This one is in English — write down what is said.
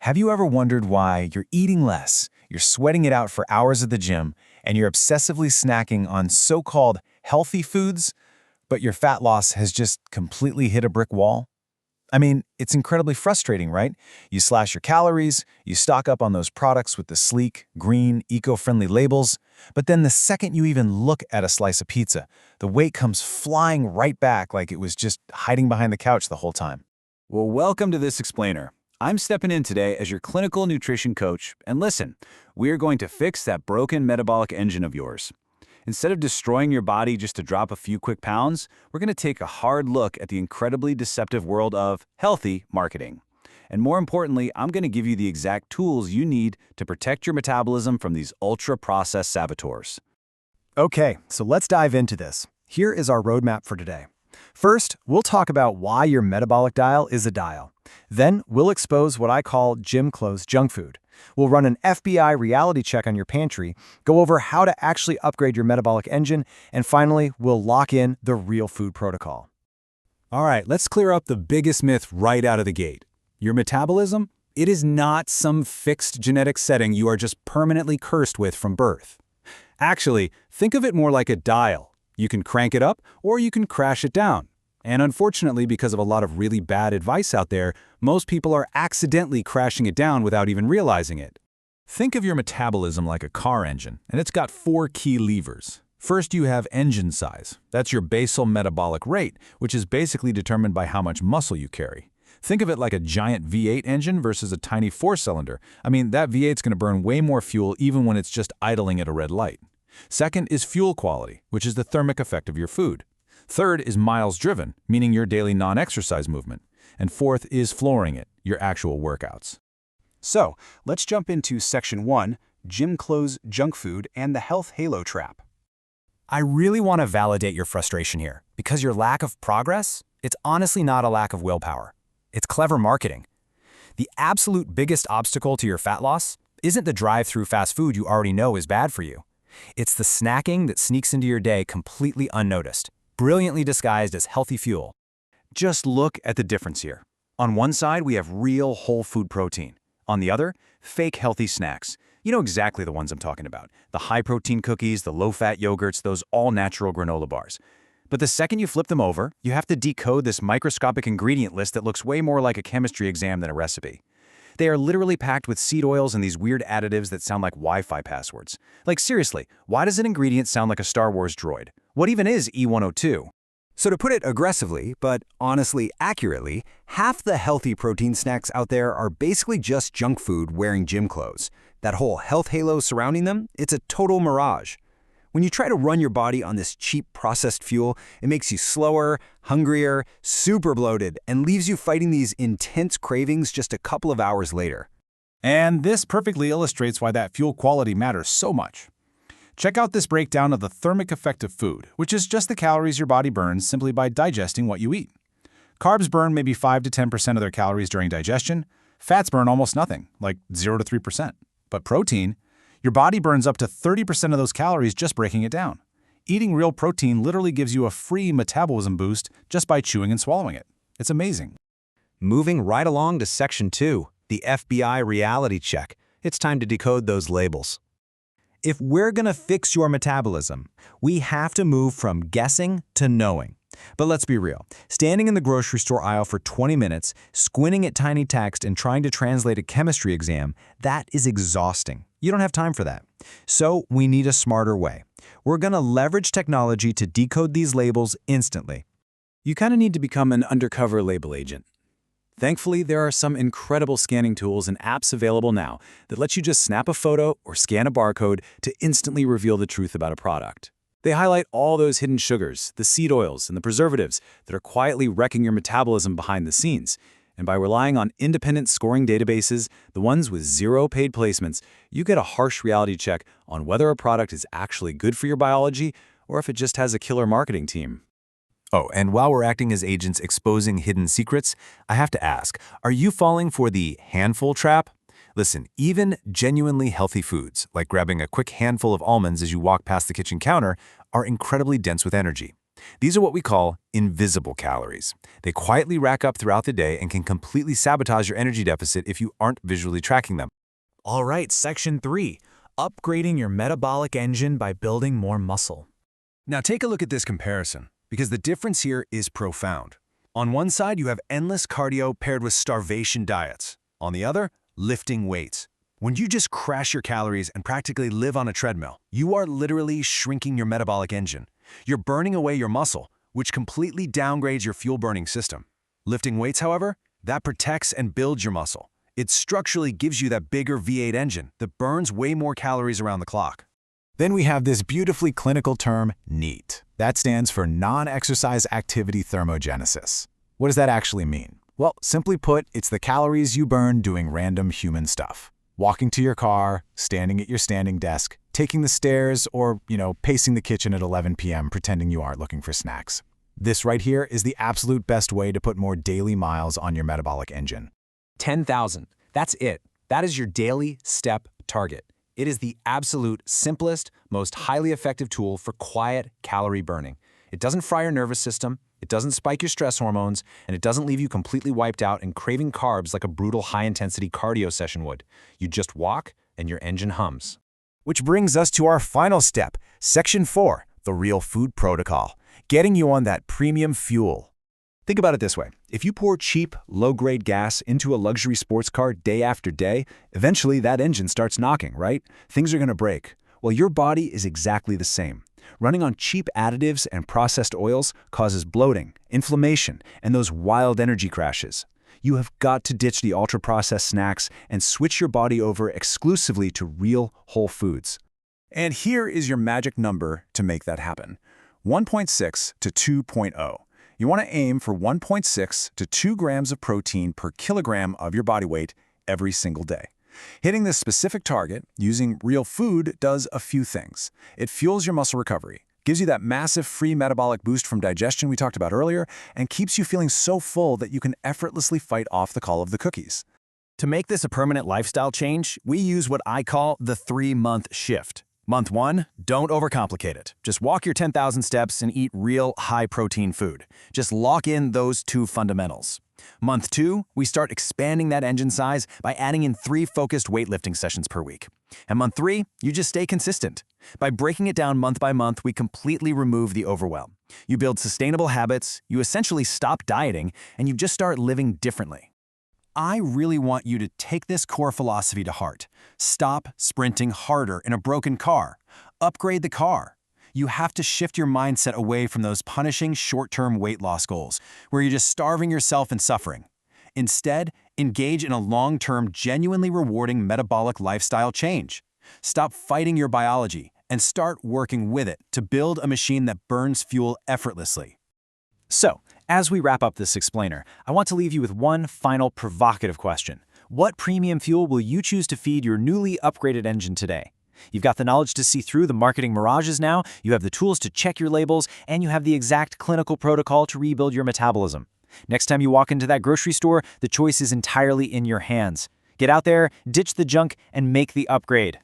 Have you ever wondered why you're eating less, you're sweating it out for hours at the gym, and you're obsessively snacking on so-called healthy foods, but your fat loss has just completely hit a brick wall? I mean, it's incredibly frustrating, right? You slash your calories, you stock up on those products with the sleek, green, eco-friendly labels, but then the second you even look at a slice of pizza, the weight comes flying right back like it was just hiding behind the couch the whole time. Well, welcome to this explainer. I'm stepping in today as your clinical nutrition coach, and listen, we're going to fix that broken metabolic engine of yours. Instead of destroying your body just to drop a few quick pounds, we're going to take a hard look at the incredibly deceptive world of healthy marketing. And more importantly, I'm going to give you the exact tools you need to protect your metabolism from these ultra-processed saboteurs. Okay, so let's dive into this. Here is our roadmap for today. First, we'll talk about why your metabolic dial is a dial. Then, we'll expose what I call gym-clothes junk food. We'll run an FBI reality check on your pantry, go over how to actually upgrade your metabolic engine, and finally, we'll lock in the real food protocol. All right, let's clear up the biggest myth right out of the gate. Your metabolism? It is not some fixed genetic setting you are just permanently cursed with from birth. Actually, think of it more like a dial. You can crank it up or you can crash it down. And unfortunately, because of a lot of really bad advice out there, most people are accidentally crashing it down without even realizing it. Think of your metabolism like a car engine, and it's got 4 key levers. First, you have engine size. That's your basal metabolic rate, which is basically determined by how much muscle you carry. Think of it like a giant V8 engine versus a tiny 4-cylinder. I mean, that V8's going to burn way more fuel even when it's just idling at a red light. Second is fuel quality, which is the thermic effect of your food. Third is miles driven, meaning your daily non-exercise movement. And fourth is flooring it, your actual workouts. So, let's jump into Section 1, Gym Clothes Junk Food and the Health Halo Trap. I really want to validate your frustration here, because your lack of progress, it's honestly not a lack of willpower. It's clever marketing. The absolute biggest obstacle to your fat loss isn't the drive-through fast food you already know is bad for you. It's the snacking that sneaks into your day completely unnoticed, brilliantly disguised as healthy fuel. Just look at the difference here. On one side, we have real whole food protein. On the other, fake healthy snacks. You know exactly the ones I'm talking about. The high-protein cookies, the low-fat yogurts, those all-natural granola bars. But the second you flip them over, you have to decode this microscopic ingredient list that looks way more like a chemistry exam than a recipe. They are literally packed with seed oils and these weird additives that sound like Wi-Fi passwords. Like seriously, why does an ingredient sound like a Star Wars droid? What even is E102? So to put it aggressively, but honestly accurately, half the healthy protein snacks out there are basically just junk food wearing gym clothes. That whole health halo surrounding them, it's a total mirage. When you try to run your body on this cheap processed fuel, it makes you slower, hungrier, super bloated, and leaves you fighting these intense cravings just a couple of hours later. And this perfectly illustrates why that fuel quality matters so much. Check out this breakdown of the thermic effect of food, which is just the calories your body burns simply by digesting what you eat. Carbs burn maybe 5 to 10% of their calories during digestion. Fats burn almost nothing, like 0 to 3%. But protein, your body burns up to 30% of those calories just breaking it down. Eating real protein literally gives you a free metabolism boost just by chewing and swallowing it. It's amazing. Moving right along to Section 2, the FBI reality check. It's time to decode those labels. If we're going to fix your metabolism, we have to move from guessing to knowing. But let's be real. Standing in the grocery store aisle for 20 minutes, squinting at tiny text and trying to translate a chemistry exam, that is exhausting. You don't have time for that. So we need a smarter way. We're going to leverage technology to decode these labels instantly. You kind of need to become an undercover label agent. Thankfully, there are some incredible scanning tools and apps available now that let you just snap a photo or scan a barcode to instantly reveal the truth about a product. They highlight all those hidden sugars, the seed oils, and the preservatives that are quietly wrecking your metabolism behind the scenes. And by relying on independent scoring databases, the ones with 0 paid placements, you get a harsh reality check on whether a product is actually good for your biology or if it just has a killer marketing team. Oh, and while we're acting as agents exposing hidden secrets, I have to ask, are you falling for the handful trap? Listen, even genuinely healthy foods, like grabbing a quick handful of almonds as you walk past the kitchen counter, are incredibly dense with energy. These are what we call invisible calories. They quietly rack up throughout the day and can completely sabotage your energy deficit if you aren't visually tracking them. All right, Section 3. Upgrading your metabolic engine by building more muscle. Now take a look at this comparison, because the difference here is profound. On one side, you have endless cardio paired with starvation diets. On the other, lifting weights. When you just crash your calories and practically live on a treadmill, you are literally shrinking your metabolic engine. You're burning away your muscle, which completely downgrades your fuel-burning system. Lifting weights, however, that protects and builds your muscle. It structurally gives you that bigger V8 engine that burns way more calories around the clock. Then we have this beautifully clinical term, NEAT. That stands for non-exercise activity thermogenesis. What does that actually mean? Well, simply put, it's the calories you burn doing random human stuff. Walking to your car, standing at your standing desk, taking the stairs, or, pacing the kitchen at 11 p.m. pretending you aren't looking for snacks. This right here is the absolute best way to put more daily miles on your metabolic engine. 10,000. That's it. That is your daily step target. It is the absolute simplest, most highly effective tool for quiet calorie burning. It doesn't fry your nervous system, it doesn't spike your stress hormones, and it doesn't leave you completely wiped out and craving carbs like a brutal high-intensity cardio session would. You just walk, and your engine hums. Which brings us to our final step, Section 4, the real food protocol, getting you on that premium fuel. Think about it this way. If you pour cheap, low-grade gas into a luxury sports car day after day, eventually that engine starts knocking, right? Things are going to break. Well, your body is exactly the same. Running on cheap additives and processed oils causes bloating, inflammation, and those wild energy crashes. You have got to ditch the ultra-processed snacks and switch your body over exclusively to real whole foods. And here is your magic number to make that happen. 1.6 to 2.0. You want to aim for 1.6 to 2 grams of protein per kilogram of your body weight every single day. Hitting this specific target using real food does a few things. It fuels your muscle recovery, gives you that massive free metabolic boost from digestion we talked about earlier, and keeps you feeling so full that you can effortlessly fight off the call of the cookies. To make this a permanent lifestyle change, we use what I call the 3-month shift. Month 1, don't overcomplicate it. Just walk your 10,000 steps and eat real high-protein food. Just lock in those 2 fundamentals. Month 2, we start expanding that engine size by adding in 3 focused weightlifting sessions per week. And month 3, you just stay consistent. By breaking it down month by month, we completely remove the overwhelm. You build sustainable habits, you essentially stop dieting, and you just start living differently. I really want you to take this core philosophy to heart. Stop sprinting harder in a broken car. Upgrade the car. You have to shift your mindset away from those punishing short-term weight loss goals, where you're just starving yourself and suffering. Instead, engage in a long-term, genuinely rewarding metabolic lifestyle change. Stop fighting your biology and start working with it to build a machine that burns fuel effortlessly. So, as we wrap up this explainer, I want to leave you with one final provocative question. What premium fuel will you choose to feed your newly upgraded engine today? You've got the knowledge to see through the marketing mirages now, you have the tools to check your labels, and you have the exact clinical protocol to rebuild your metabolism. Next time you walk into that grocery store, the choice is entirely in your hands. Get out there, ditch the junk, and make the upgrade.